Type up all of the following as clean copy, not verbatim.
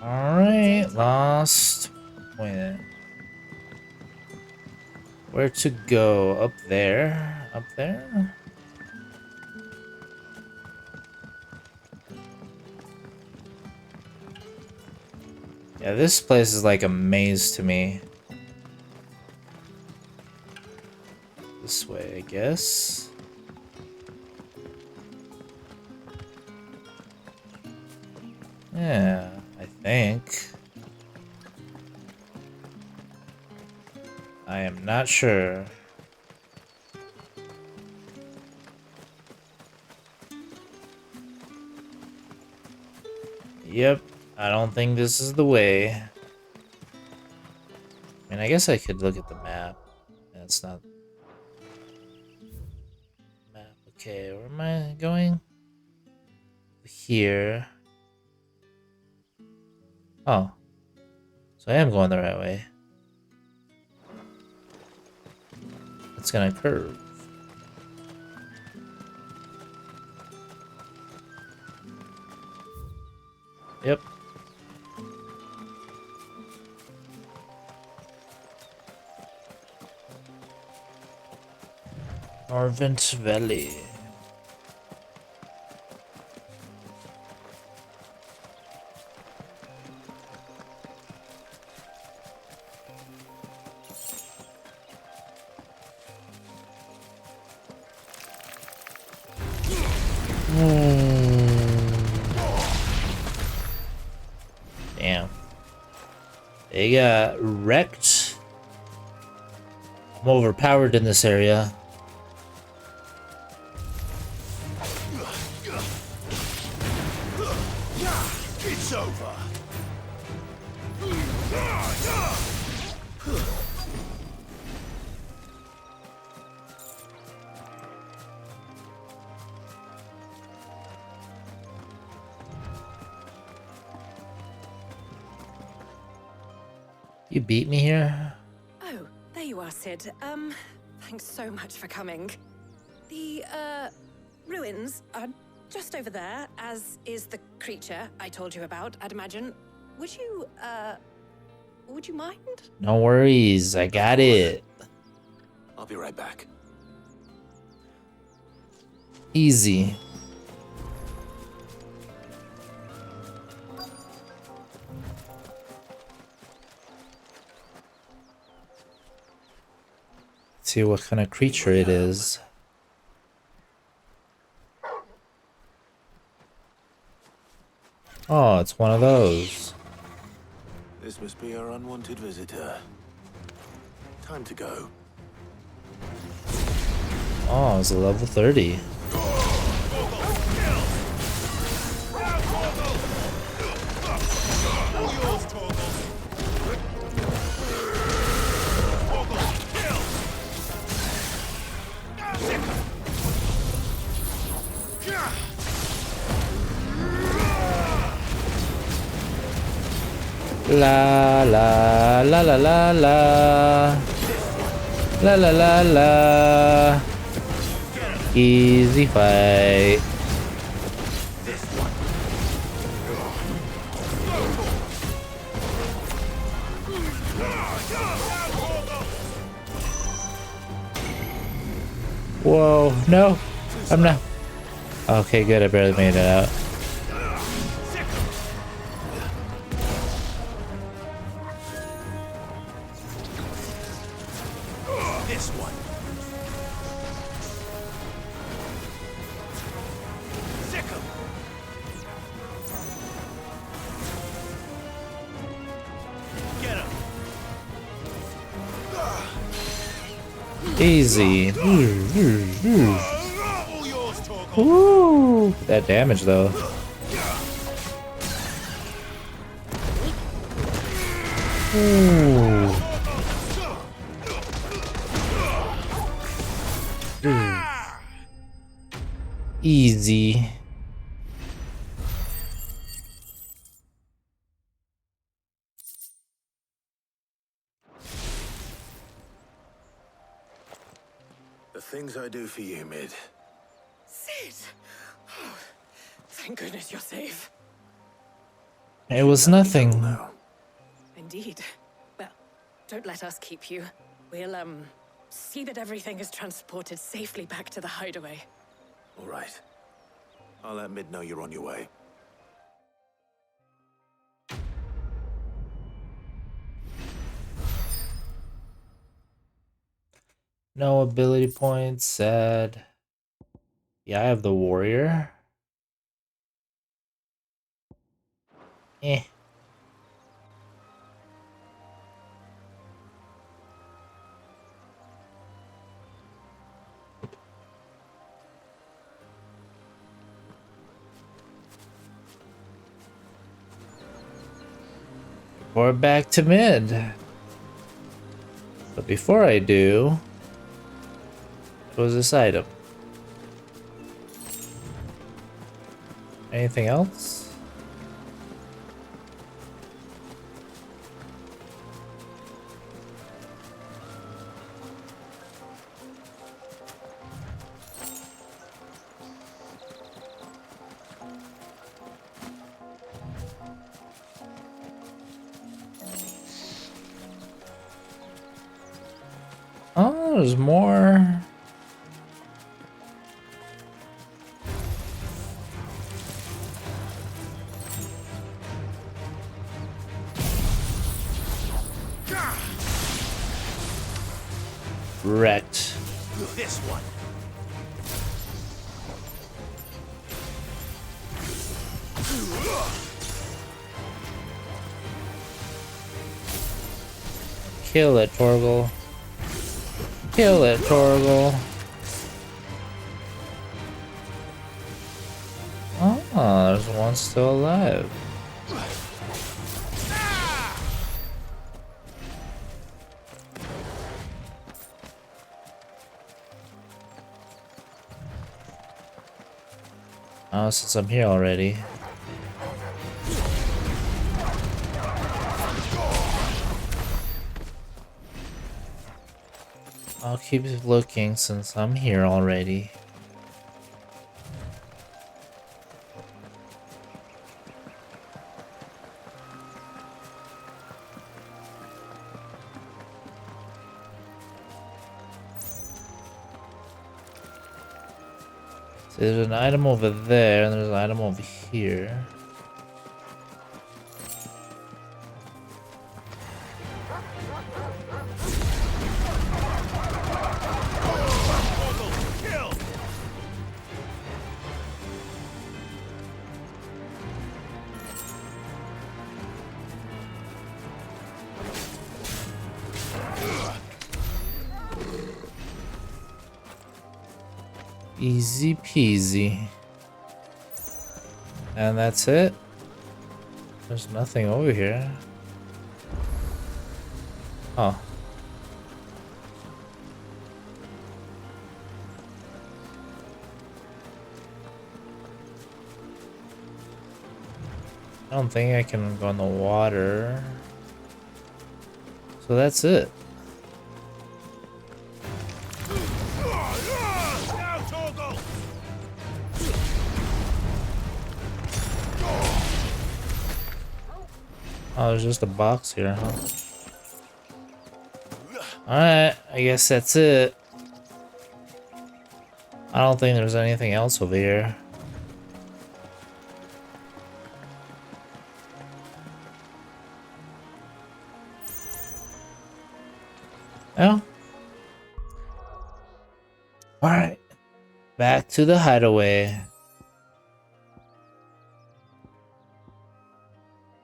Alright, lost point. Where to go? Up there? Up there? Yeah, this place is like a maze to me. This way, I guess. Yeah, I think. I am not sure. Yep, I don't think this is the way. I mean, I guess I could look at the map. That's not map. Okay, where am I going? Here. Oh, so I am going the right way. It's gonna curve. Yep. Norvent Valley. Damn. They got wrecked. I'm overpowered in this area. It's over. You beat me here? Oh, there you are, Sid. Thanks so much for coming. The, ruins are just over there, as is the creature I told you about, I'd imagine. Would you mind? No worries, I got it. I'll be right back. Easy. See what kind of creature it is. Oh, it's one of those. This must be our unwanted visitor. Time to go. Oh, it's a level 30. La la la la la la la la la la. Easy fight. Whoa, no, I'm not. Okay, good, I barely made it out. This one. Sick 'em. Get 'em. Easy. All yours, Torgal. Woo! That damage though. Ooh. Easy. The things I do for you, Mid. Sid! Oh, thank goodness you're safe. It was Should have to go nothing. now. Indeed. Well, don't let us keep you. We'll, see that everything is transported safely back to the hideaway. All right. I'll let Mid know you're on your way. No ability points, sad. Yeah, I have the warrior. Eh. Or back to mid. But before I do, what was this item? Anything else? Oh, there's more. Wrecked. This one. Kill it, Torgal. Kill it, Torgal. Oh, there's one still alive. Oh, since I'm here already. I'll keep looking since I'm here already. So there's an item over there, and there's an item over here. Easy peasy. And that's it. There's nothing over here. Oh. I don't think I can go in the water. So that's it. Oh, there's just a box here, huh? Alright, I guess that's it. I don't think there's anything else over here. Oh. Alright. Back to the hideaway.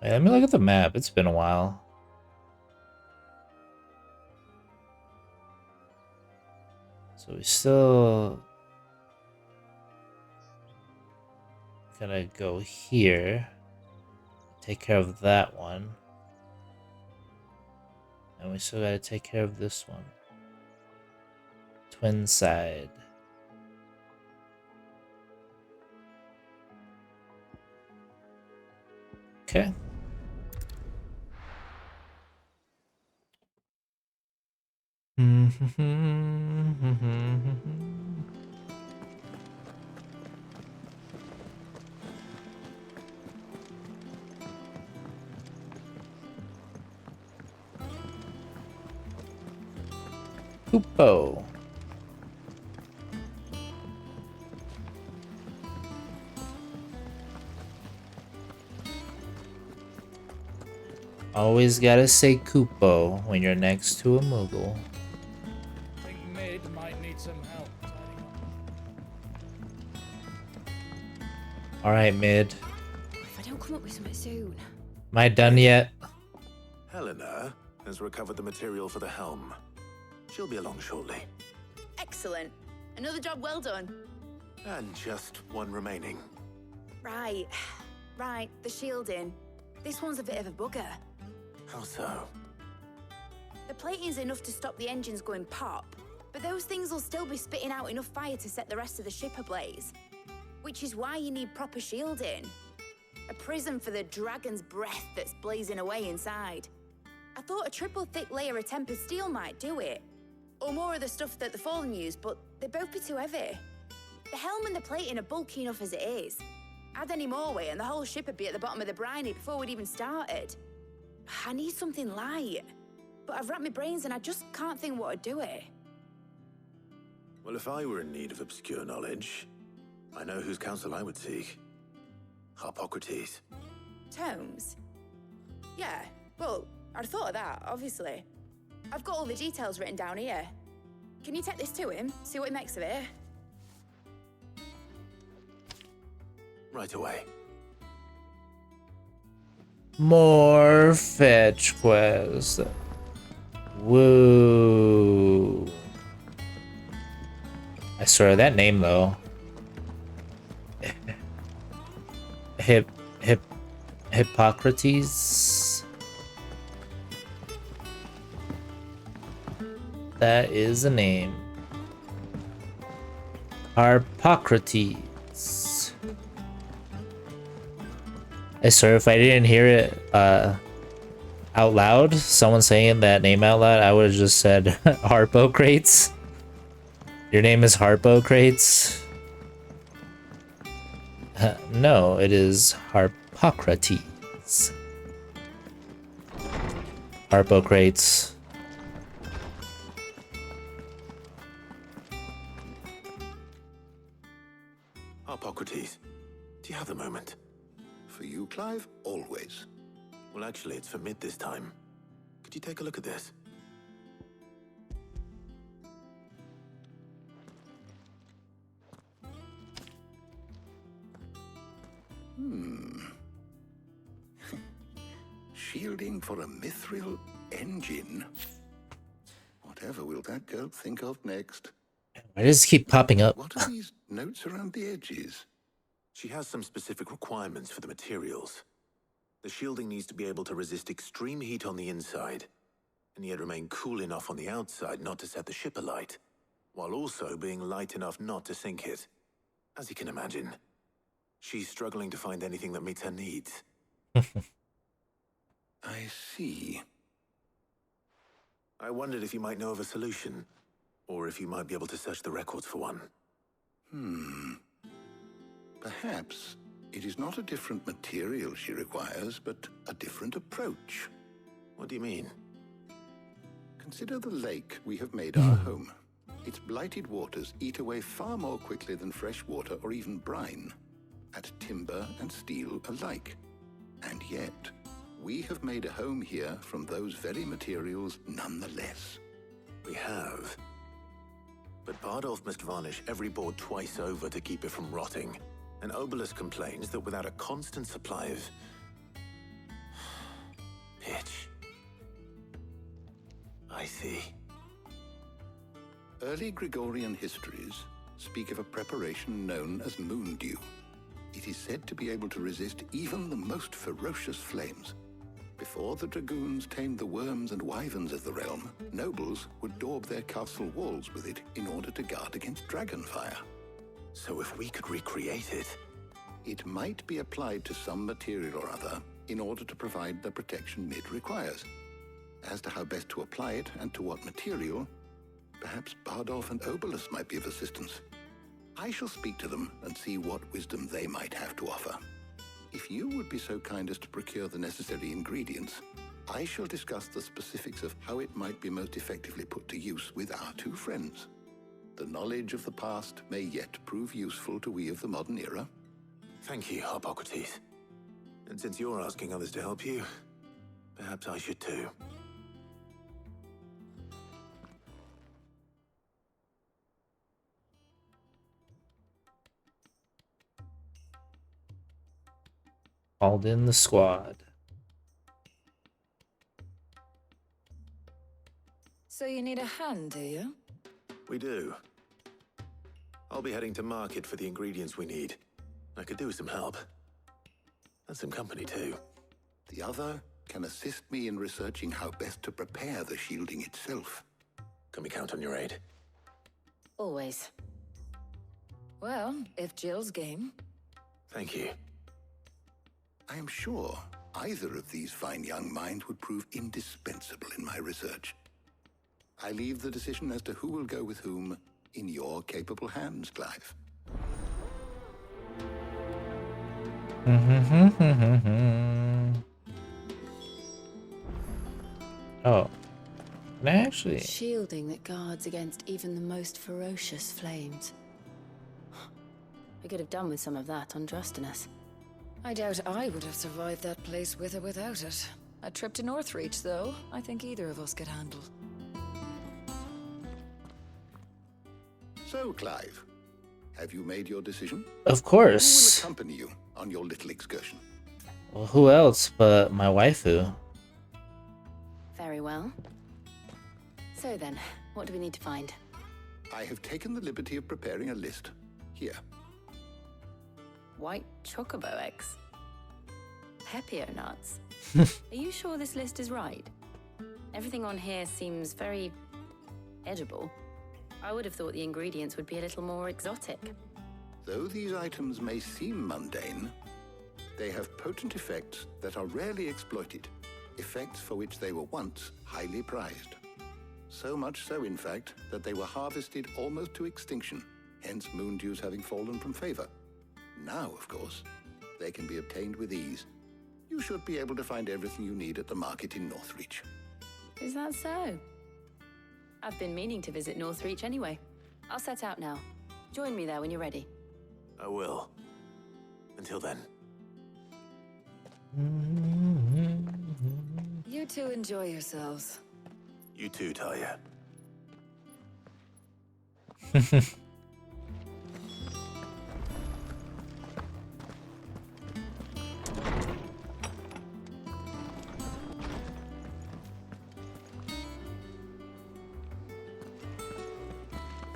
Wait, let me look at the map. It's been a while. So we still gotta go here. Take care of that one. And we still gotta take care of this one. Twin side. Okay. Kupo. Always gotta say Kupo when you're next to a Moogle. Think Mid might need some help tidying up. Alright, Mid. If I don't come up with something soon. Am I done yet? Helena has recovered the material for the helm. She'll be along shortly. Excellent. Another job well done. And just one remaining. Right. Right, the shielding. This one's a bit of a bugger. How so? The plating's enough to stop the engines going pop, but those things will still be spitting out enough fire to set the rest of the ship ablaze. Which is why you need proper shielding. A prism for the dragon's breath that's blazing away inside. I thought a triple thick layer of tempered steel might do it. Or more of the stuff that the Fallen use, but they'd both be too heavy. The helm and the plating are bulky enough as it is. Add any more weight and the whole ship would be at the bottom of the briny before we'd even started. I need something light. But I've wrapped my brains and I just can't think what would do it. Well, if I were in need of obscure knowledge, I know whose counsel I would seek. Harpocrates. Tomes? Yeah, well, I'd thought of that, obviously. I've got all the details written down here. Can you take this to him, see what he makes of it? Right away. More fetch quests. Woo. I swear that name though. Hippocrates. That is a name. Harpocrates. I swear if I didn't hear it out loud, someone saying that name out loud, I would have just said Harpocrates. Your name is Harpocrates? No, it is Harpocrates. Harpocrates. Harpocrates, do you have a moment? For you, Clive, always. Well, actually, it's for Mid this time. Could you take a look at this? Shielding for a mithril engine. Whatever will that girl think of next? Why does it keep popping up? What are these notes around the edges? She has some specific requirements for the materials. The shielding needs to be able to resist extreme heat on the inside, and yet remain cool enough on the outside not to set the ship alight, while also being light enough not to sink it. As you can imagine, she's struggling to find anything that meets her needs. I see. I wondered if you might know of a solution, or if you might be able to search the records for one. Perhaps it is not a different material she requires, but a different approach. What do you mean? Consider the lake we have made our home. Its blighted waters eat away far more quickly than fresh water or even brine, at timber and steel alike. And yet, we have made a home here from those very materials nonetheless. We have. But Bardolph must varnish every board twice over to keep it from rotting. And Obelus complains that without a constant supply of pitch. I see. Early Gregorian histories speak of a preparation known as moon dew. It is said to be able to resist even the most ferocious flames. Before the dragoons tamed the worms and wyverns of the realm, nobles would daub their castle walls with it in order to guard against dragon fire. So if we could recreate it... It might be applied to some material or other in order to provide the protection Mid requires. As to how best to apply it and to what material, perhaps Bardolph and Obelus might be of assistance. I shall speak to them and see what wisdom they might have to offer. If you would be so kind as to procure the necessary ingredients, I shall discuss the specifics of how it might be most effectively put to use with our two friends. The knowledge of the past may yet prove useful to we of the modern era. Thank you, Hippocrates. And since you're asking others to help you, perhaps I should too. Called in the squad. So you need a hand, do you? We do. I'll be heading to market for the ingredients we need. I could do with some help. And some company too. The other can assist me in researching how best to prepare the shielding itself. Can we count on your aid? Always. Well, if Jill's game. Thank you. I am sure either of these fine young minds would prove indispensable in my research. I leave the decision as to who will go with whom in your capable hands, Clive. Oh. Can I actually... Shielding that guards against even the most ferocious flames. We could have done with some of that on Drustinus. I doubt I would have survived that place with or without it. A trip to Northreach, though, I think either of us could handle. So, Clive, have you made your decision? Of Who will course. accompany you on your little excursion? Well, who else but my waifu? Very well. So then, what do we need to find? I have taken the liberty of preparing a list. Here. White chocobo eggs. Pepio nuts. Are you sure this list is right? Everything on here seems very edible. I would have thought the ingredients would be a little more exotic. Though these items may seem mundane, they have potent effects that are rarely exploited, effects for which they were once highly prized. So much so, in fact, that they were harvested almost to extinction, hence moon dews having fallen from favor. Now, of course, they can be obtained with ease. You should be able to find everything you need at the market in Northreach. Is that so? I've been meaning to visit Northreach anyway. I'll set out now. Join me there when you're ready. I will. Until then. You two enjoy yourselves. You too, Talia.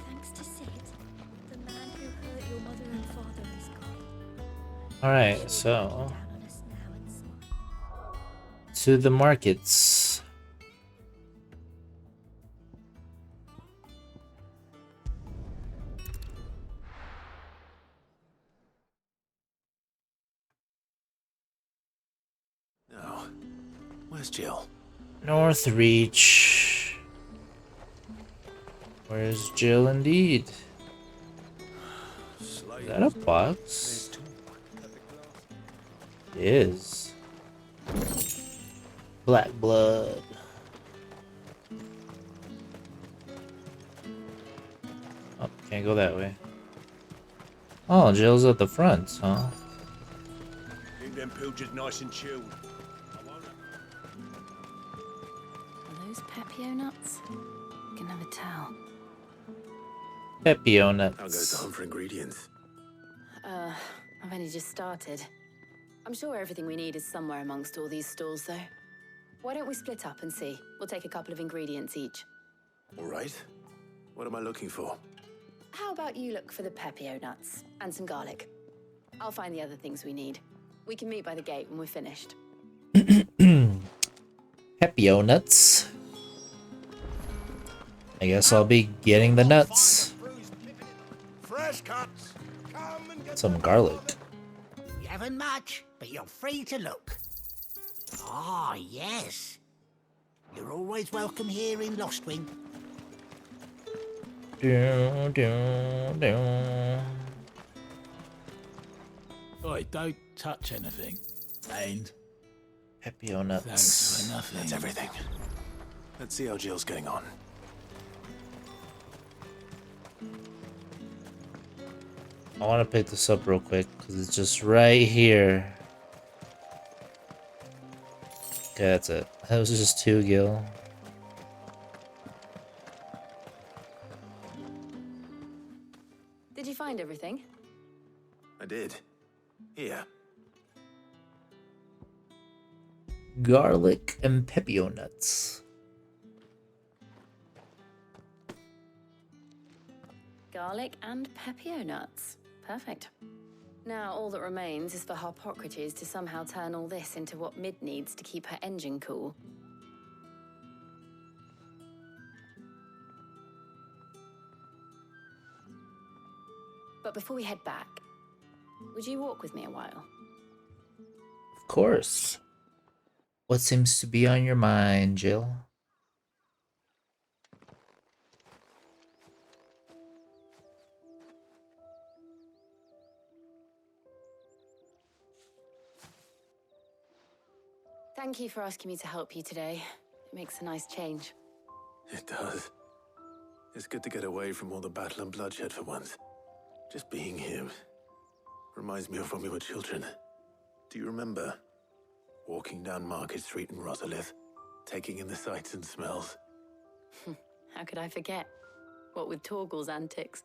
Thanks to Sid, the man who hurt your mother and father is gone. Alright, so... Down on us now and smile. to the markets. Now, where's Jill? Northreach. Where's Jill indeed? Is that a box? It is. Black blood. Oh, can't go that way. Oh, Jill's at the front, huh? Keep them pilgers nice and chilled. Are those Pepio nuts? You can never tell. Pepio How goes nuts. the hunt for ingredients? I've only just started. I'm sure everything we need is somewhere amongst all these stalls, though. Why don't we split up and see? We'll take a couple of ingredients each. All right. What am I looking for? How about you look for the Pepio nuts and some garlic? I'll find the other things we need. We can meet by the gate when we're finished. Pepio nuts. I guess I'll be getting the nuts. Fresh cuts. Come and get Some garlic. You haven't much, but you're free to look. Ah, yes. You're always welcome here in Lostwing. Do, do, do. Oi, don't touch anything. And Pepio nuts. Thanks for nothing. That's everything. Let's see how Jill's getting on. I want to pick this up real quick because it's just right here. Okay, that's it. That was just 2 gil. Did you find everything? I did. Here. Garlic and Pepio nuts. Garlic and Pepio nuts. Perfect. Now all that remains is for Harpocrates to somehow turn all this into what Mid needs to keep her engine cool. But before we head back, would you walk with me a while? Of course. What seems to be on your mind, Jill? Thank you for asking me to help you today. It makes a nice change. It does. It's good to get away from all the battle and bloodshed for once. Just being here reminds me of when we were children. Do you remember? Walking down Market Street in Rosalith, taking in the sights and smells. How could I forget? What with Torgal's antics.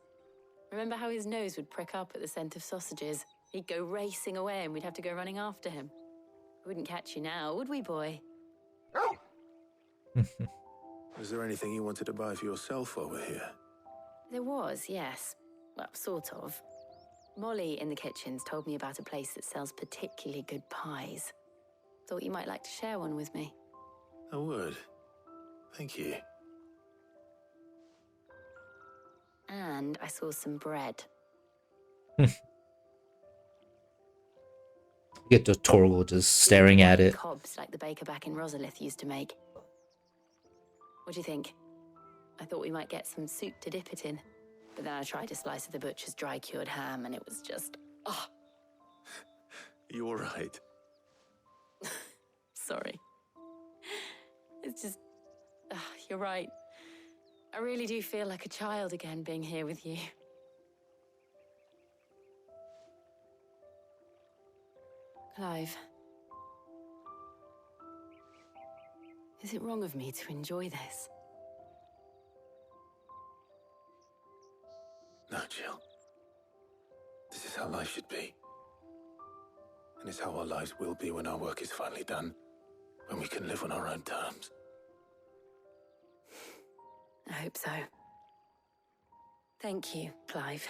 Remember how his nose would prick up at the scent of sausages? He'd go racing away and we'd have to go running after him. We wouldn't catch you now, would we, boy? Was there anything you wanted to buy for yourself while we're here? There was, yes. Well, sort of. Molly in the kitchens told me about a place that sells particularly good pies. Thought you might like to share one with me. I would. Thank you. And I saw some bread. Get the Torgal just staring at it. Cobs like the baker back in Rosalith used to make. What do you think? I thought we might get some soup to dip it in. But then I tried a slice of the butcher's dry-cured ham and it was just... oh. You all right? Sorry. It's just... you're right. I really do feel like a child again being here with you. Clive. Is it wrong of me to enjoy this? No, Jill. This is how life should be. And it's how our lives will be when our work is finally done. When we can live on our own terms. I hope so. Thank you, Clive.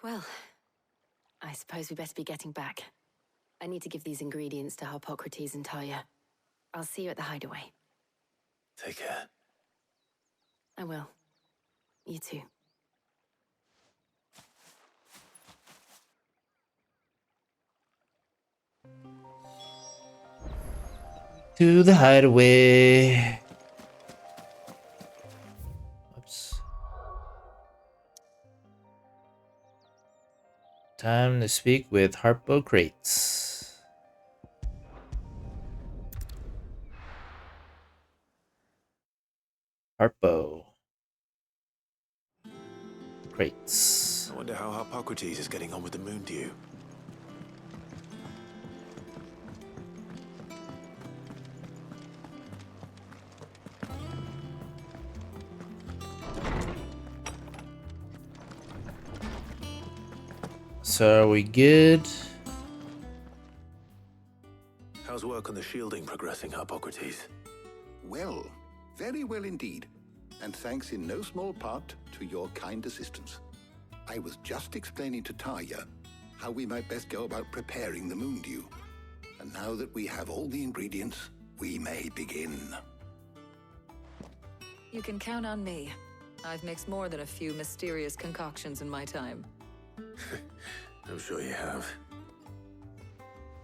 Well, I suppose we better be getting back. I need to give these ingredients to Harpocrates and Talia. I'll see you at the hideaway. Take care. I will. You too. To the hideaway. Oops. Time to speak with Harpocrates. Harpo. Crates. I wonder how Harpocrates is getting on with the moon dew. So are we good? How's work on the shielding progressing, Harpocrates? Well, very well indeed. And thanks in no small part to your kind assistance. I was just explaining to Talia how we might best go about preparing the moon dew. And now that we have all the ingredients, we may begin. You can count on me. I've mixed more than a few mysterious concoctions in my time. I'm sure you have.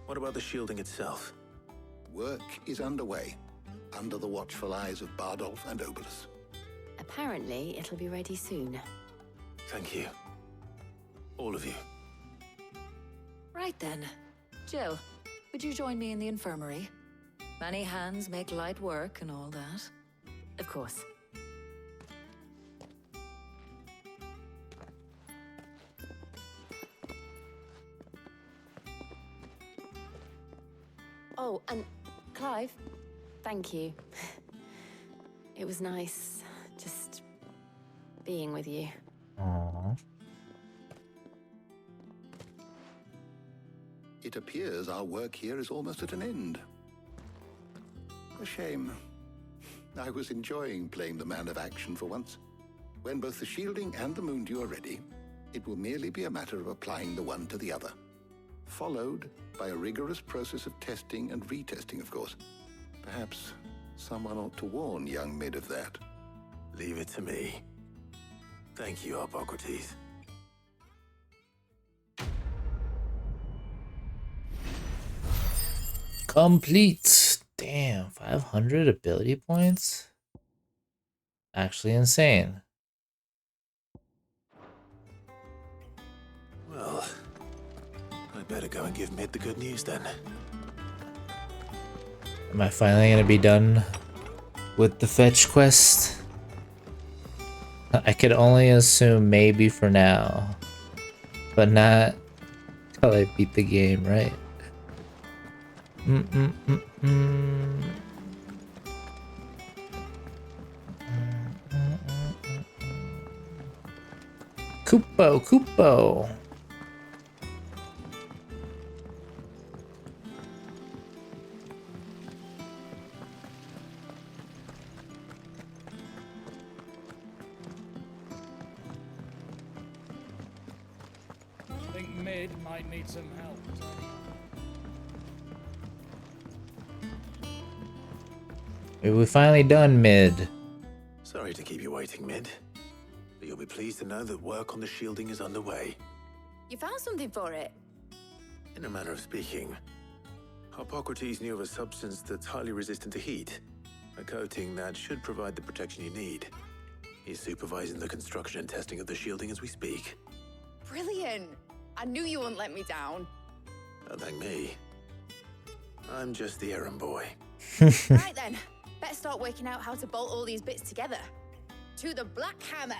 What about the shielding itself? Work is underway, under the watchful eyes of Bardolph and Obolus. Apparently, it'll be ready soon. Thank you. All of you. Right then. Jill, would you join me in the infirmary? Many hands make light work and all that. Of course. Oh, and Clive, thank you. It was nice just being with you. Aww. It appears our work here is almost at an end. A shame. I was enjoying playing the man of action for once. When both the shielding and the Moondew are ready, it will merely be a matter of applying the one to the other. Followed by a rigorous process of testing and retesting, of course. Perhaps someone ought to warn young Mid of that. Leave it to me. Thank you, Hippocrates. Complete. Damn, 500 ability points? Actually insane. Well, I'd better go and give Mid the good news then. Am I finally gonna be done with the fetch quest? I could only assume maybe for now, but not till I beat the game, right? Kupo. I think Mid might need some help. We finally done Mid. Sorry to keep you waiting, Mid. But you'll be pleased to know that work on the shielding is underway. You found something for it? In a manner of speaking, Hippocrates knew of a substance that's highly resistant to heat. A coating that should provide the protection you need. He's supervising the construction and testing of the shielding as we speak. Brilliant! I knew you wouldn't let me down. Don't thank me. I'm just the errand boy. Right then, better start working out how to bolt all these bits together. To the Black Hammer!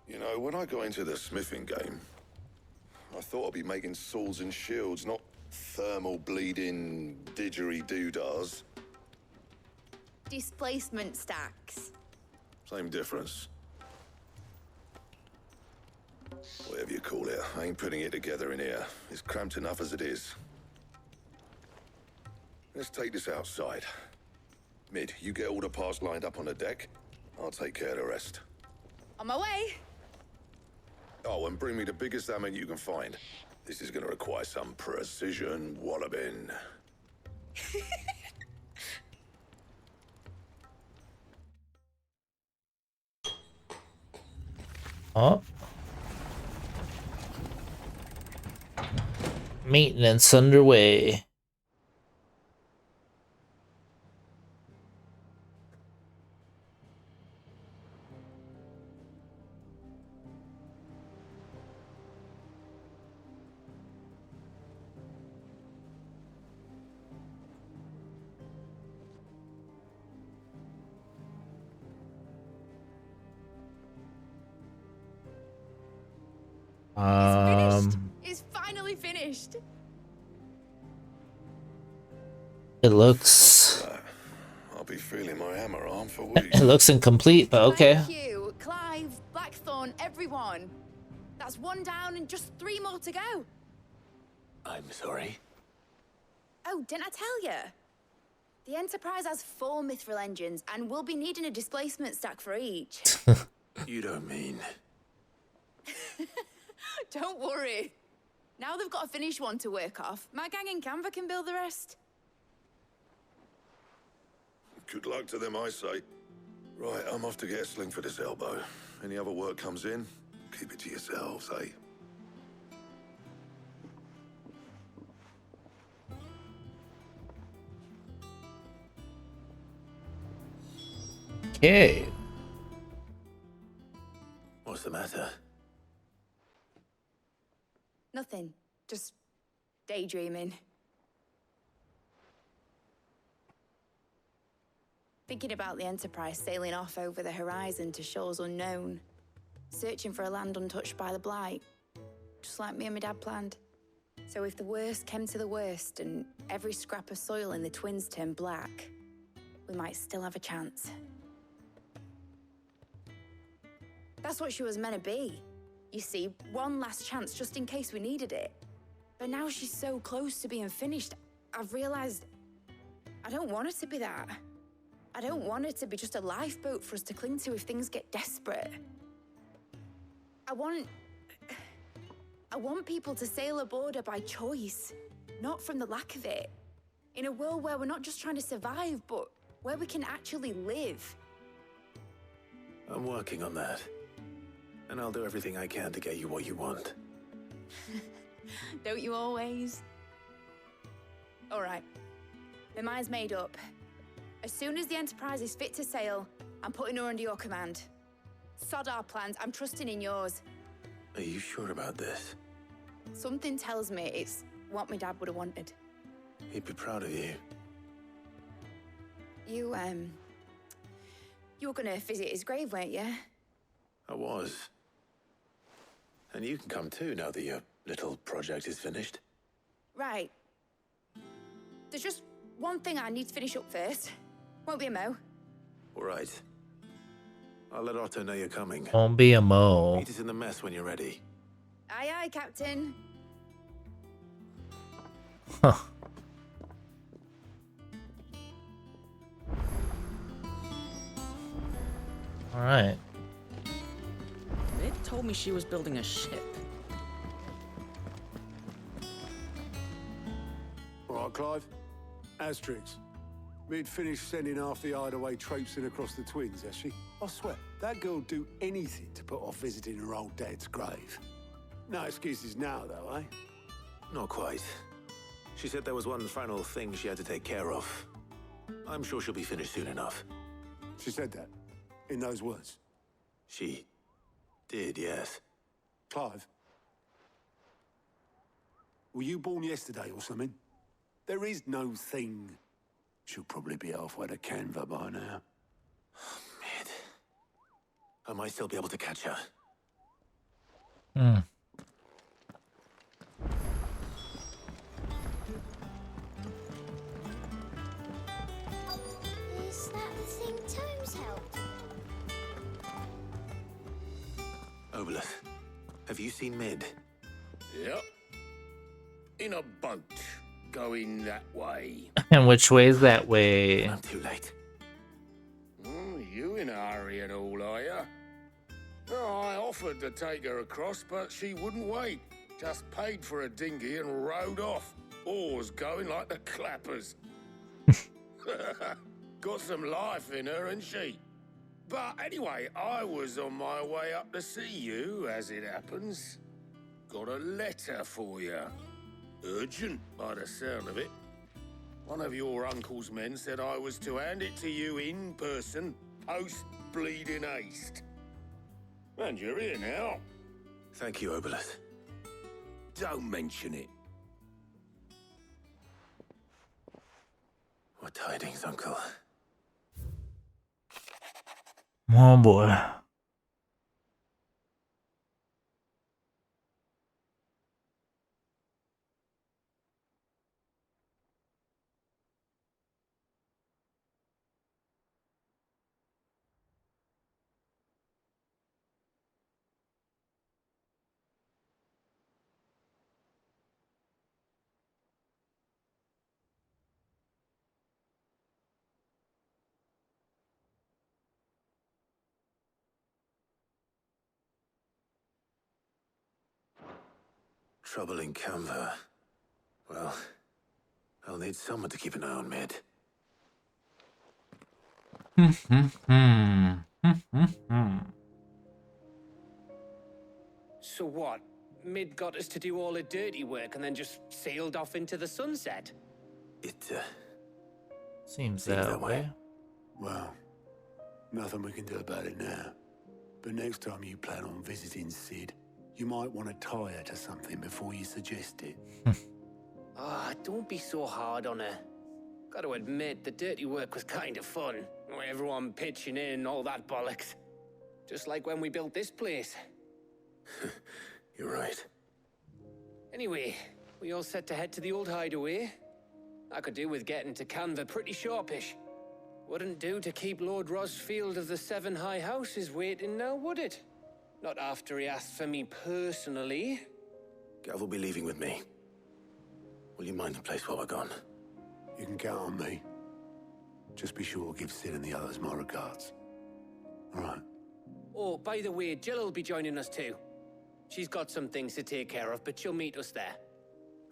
You know, when I got into the smithing game, I thought I'd be making swords and shields, not thermal bleeding didgeridoo-dahs. Displacement stacks. Same difference. Whatever you call it, I ain't putting it together in here. It's cramped enough as it is. Let's take this outside. Mid, you get all the parts lined up on the deck. I'll take care of the rest. On my way! Oh, and bring me the biggest hammer you can find. This is gonna require some precision walloping. Oh. Maintenance underway. It's finally finished. It looks. I'll be feeling my hammer arm for weeks. It looks incomplete, but okay. Thank you, Clive, Blackthorn, everyone. That's one down and just 3 more to go. I'm sorry. Oh, didn't I tell you? The Enterprise has 4 mithril engines, and we'll be needing a displacement stack for each. You don't mean... Don't worry. Now they've got a finished one to work off. My gang in Canva can build the rest. Good luck to them, I say. Right, I'm off to get a sling for this elbow. Any other work comes in, keep it to yourselves, eh? Okay. What's the matter? Nothing. Just daydreaming. Thinking about the Enterprise sailing off over the horizon to shores unknown. Searching for a land untouched by the Blight. Just like me and my dad planned. So if the worst came to the worst and every scrap of soil in the Twins turned black, we might still have a chance. That's what she was meant to be. You see, one last chance just in case we needed it. But now she's so close to being finished, I've realized I don't want her to be that. I don't want her to be just a lifeboat for us to cling to if things get desperate. I want people to sail aboard her by choice, not from the lack of it. In a world where we're not just trying to survive, but where we can actually live. I'm working on that. And I'll do everything I can to get you what you want. Don't you always? All right. My mind's made up. As soon as the Enterprise is fit to sail, I'm putting her under your command. Sod our plans, I'm trusting in yours. Are you sure about this? Something tells me it's what my dad would have wanted. He'd be proud of you. You were gonna visit his grave, weren't you? I was. And you can come too now that your little project is finished. Right. There's just one thing I need to finish up first. Won't be a mo. All right. I'll let Otto know you're coming. Won't be a mo. Meet us in the mess when you're ready. Aye, aye, Captain. Huh. All right. They told me she was building a ship. All right, Clive. Asterix. We'd finished sending half the hideaway traipsing across the Twins, has she? I swear, that girl'd do anything to put off visiting her old dad's grave. No excuses now, though, eh? Not quite. She said there was one final thing she had to take care of. I'm sure she'll be finished soon enough. She said that, in those words. She did, yes. Clive, were you born yesterday or something? There is no thing. She'll probably be halfway to Canva by now. Mid. I might still be able to catch her. Hmm. Is that the thing Tomes helped? Obolus, have you seen Mid? Yep. In a boat, going that way. And which way is that way? I'm too late. You in a hurry at all, are you? Oh, I offered to take her across, but she wouldn't wait. Just paid for a dinghy and rowed off. Oars going like the clappers. Got some life in her, ain't she? But anyway, I was on my way up to see you, as it happens. Got a letter for you. Urgent, by the sound of it. One of your uncle's men said I was to hand it to you in person, post-bleeding haste. And you're here now. Thank you, Obolus. Don't mention it. What tidings, Uncle? Oh boy. trouble in Canva, well, I'll need someone to keep an eye on Mid. So what? Mid got us to do all the dirty work and then just sailed off into the sunset? It, seems that way. Well, nothing we can do about it now. But next time you plan on visiting Sid, you might want to tie her to something before you suggest it. Don't be so hard on her. Gotta admit, the dirty work was kind of fun. Everyone pitching in, all that bollocks. Just like when we built this place. You're right. Anyway, we all set to head to the old hideaway. I could do with getting to Canva pretty sharpish. Wouldn't do to keep Lord Rosfield of the Seven High Houses waiting now, would it? Not after he asked for me personally. Gav will be leaving with me. Will you mind the place while we're gone? You can count on me. Just be sure to give Sid and the others my regards. All right. Oh, by the way, Jill will be joining us too. She's got some things to take care of, but she'll meet us there.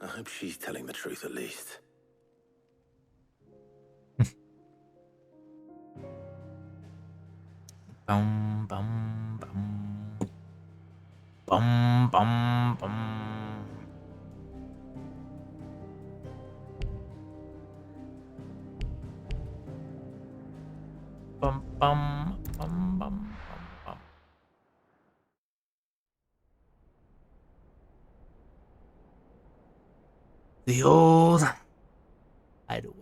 I hope she's telling the truth at least. Bum bum bum. Bum bum bum. Bum bum bum bum bum. The old hideaway.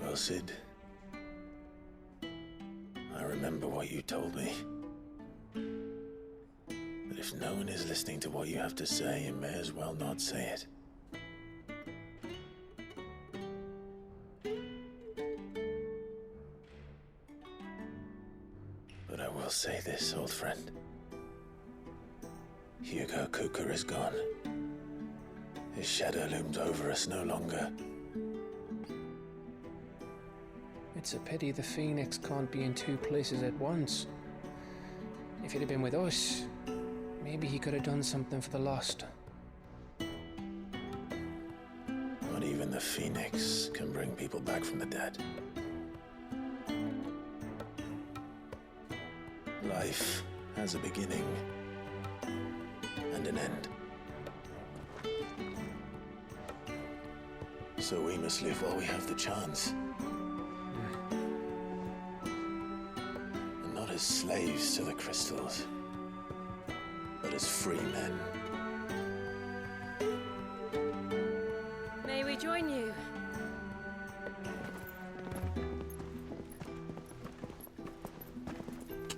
Well, Sid, I remember what you told me. But if no one is listening to what you have to say, you may as well not say it. But I will say this, old friend. Hugo Kuka is gone. His shadow looms over us no longer. It's a pity the Phoenix can't be in two places at once. If he'd have been with us, maybe he could have done something for the lost. Not even the Phoenix can bring people back from the dead. Life has a beginning and an end. So we must live while we have the chance. And not as slaves to the crystals, but as free men. May we join you?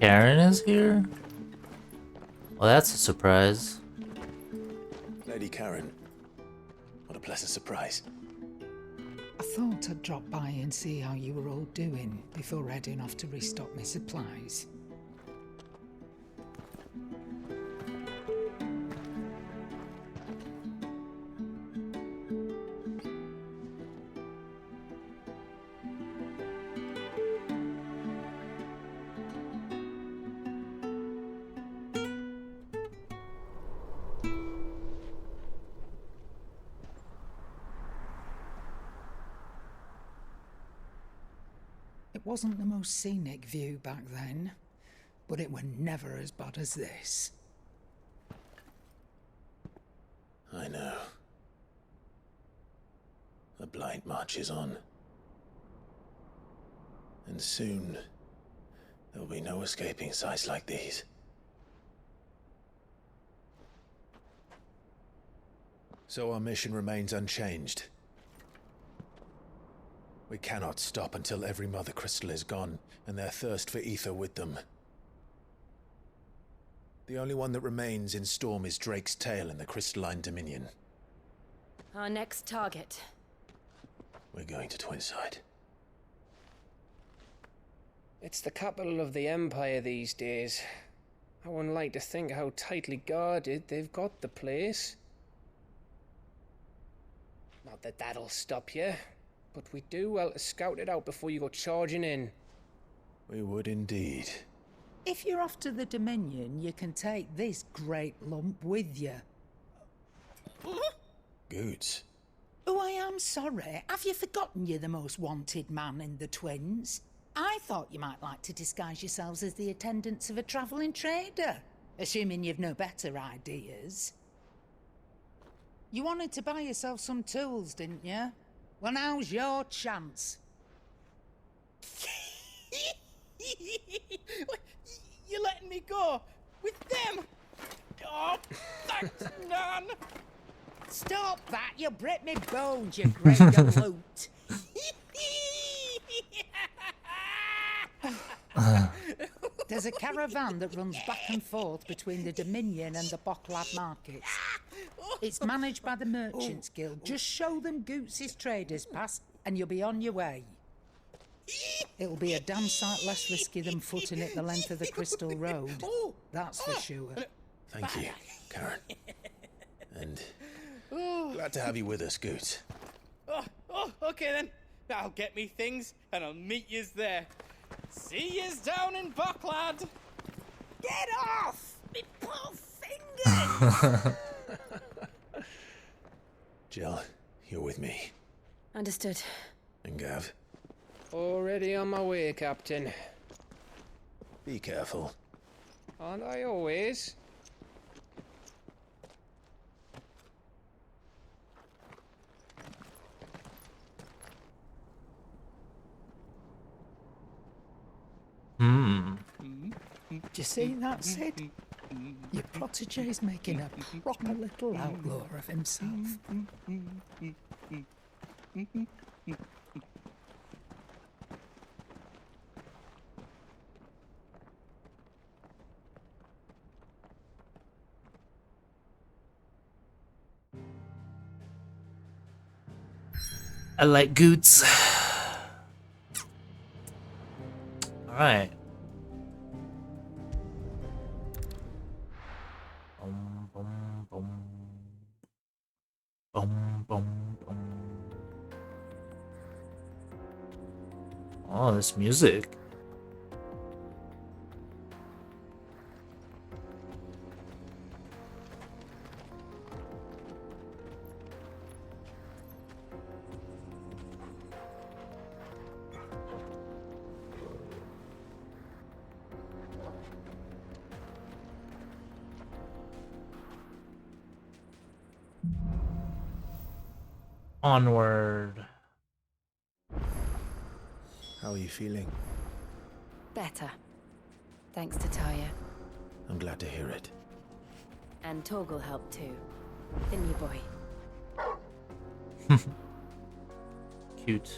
Karen is here? Well, that's a surprise. Lady Karen, what a pleasant surprise. I thought I'd drop by and see how you were all doing before heading off to restock my supplies. It wasn't the most scenic view back then, but it were never as bad as this. I know. The Blight marches on. And soon, there will be no escaping sights like these. So our mission remains unchanged. We cannot stop until every Mother Crystal is gone, and their thirst for ether with them. The only one that remains in Storm is Drake's Tail in the Crystalline Dominion. Our next target. We're going to Twinside. It's the capital of the Empire these days. I wouldn't like to think how tightly guarded they've got the place. Not that that'll stop you, but we do well to scout it out before you go charging in. We would indeed. If you're off to the Dominion, you can take this great lump with you. Goods. Oh, I am sorry. Have you forgotten you're the most wanted man in the Twins? I thought you might like to disguise yourselves as the attendants of a travelling trader, assuming you've no better ideas. You wanted to buy yourself some tools, didn't you? Well, now's your chance. You're letting me go? With them? Oh, thanks, Nan! Stop that! You'll break me bones, you great galoot! There's a caravan that runs back and forth between the Dominion and the Bocklad markets. It's managed by the Merchants Guild. Just show them Goots' traders pass and you'll be on your way. It'll be a damn sight less risky than footing it the length of the Crystal Road. That's for sure. Thank you, Karen. And glad to have you with us, Goots. Oh, okay then. I'll get me things and I'll meet yous there. See yous down in Bocklad. Get off! Me poor fingers! Jill, you're with me. Understood. And Gav, Already on my way, Captain. be careful. Aren't I always? Do you see that, Sid? Your protege's making a proper little outlaw of himself. I like Goots. Alright. Oh, this music. Onward. How are you feeling? Better. Thanks to Taya. I'm glad to hear it. And Torgal helped too. The new boy. Cute.